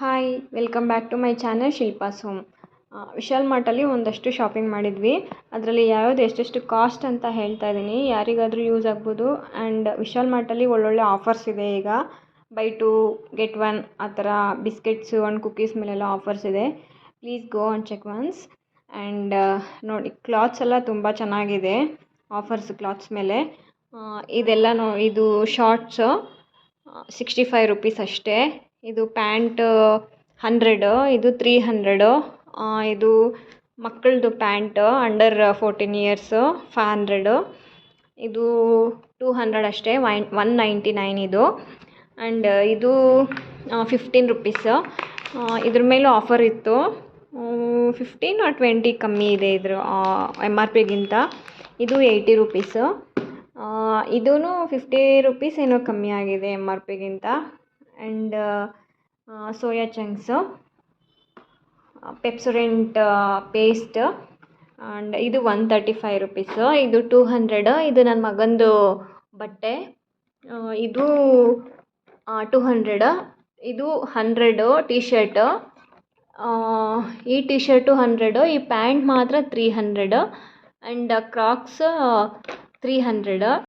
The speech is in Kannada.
Hi welcome back to my channel Shilpa's home. Vishal ಮಾರ್ಟಲ್ಲಿ ಒಂದಷ್ಟು ಶಾಪಿಂಗ್ ಮಾಡಿದ್ವಿ. ಅದರಲ್ಲಿ ಯಾವ್ದು ಎಷ್ಟೆಷ್ಟು ಕಾಸ್ಟ್ ಅಂತ ಹೇಳ್ತಾ ಇದ್ದೀನಿ, ಯಾರಿಗಾದರೂ ಯೂಸ್ ಆಗ್ಬೋದು. ಆ್ಯಂಡ್ ವಿಶಾಲ್ ಮಾರ್ಟಲ್ಲಿ ಒಳ್ಳೊಳ್ಳೆ ಆಫರ್ಸ್ ಇದೆ. ಈಗ ಬೈ 2 get 1 ಆ ಥರ ಬಿಸ್ಕೆಟ್ಸು ಆ್ಯಂಡ್ ಕುಕ್ಕೀಸ್ ಮೇಲೆಲ್ಲ ಆಫರ್ಸ್ ಇದೆ. Please go and check once. And ನೋಡಿ, ಕ್ಲಾತ್ಸ್ ಎಲ್ಲ ತುಂಬ ಚೆನ್ನಾಗಿದೆ ಆಫರ್ಸ್ ಕ್ಲಾತ್ಸ್ ಮೇಲೆ. ಇದು ಶಾರ್ಟ್ಸು 65 rupees ಅಷ್ಟೇ. ಇದು ಪ್ಯಾಂಟ್ 100, ಇದು 300. ಇದು ಮಕ್ಕಳದು ಪ್ಯಾಂಟ್ ಅಂಡರ್ 14 years 500. ಇದು 200 ಅಷ್ಟೇ, 199 ಇದು. ಆ್ಯಂಡ್ ಇದು 15 rupees. ಇದ್ರ ಮೇಲೂ ಆಫರ್ ಇತ್ತು, 15 or 20 ಕಮ್ಮಿ ಇದೆ ಇದ್ರ MRPಗಿಂತ. ಇದು 80 rupees. ಇದೂ 50 rupees ಏನೋ ಕಮ್ಮಿ ಆಗಿದೆ MRPಗಿಂತ. And soya chunks, Pepsodent paste, and ಇದು 135 rupees. ಇದು 200. ಇದು ನನ್ನ ಮಗಂದು ಬಟ್ಟೆ, ಇದು 200. ಇದು 100 ಟಿ ಶರ್ಟ್. ಈ ಟಿ ಶರ್ಟು 100, ಈ ಪ್ಯಾಂಟ್ ಮಾತ್ರ 300. ಆ್ಯಂಡ್ ಕ್ರಾಕ್ಸ್ 300.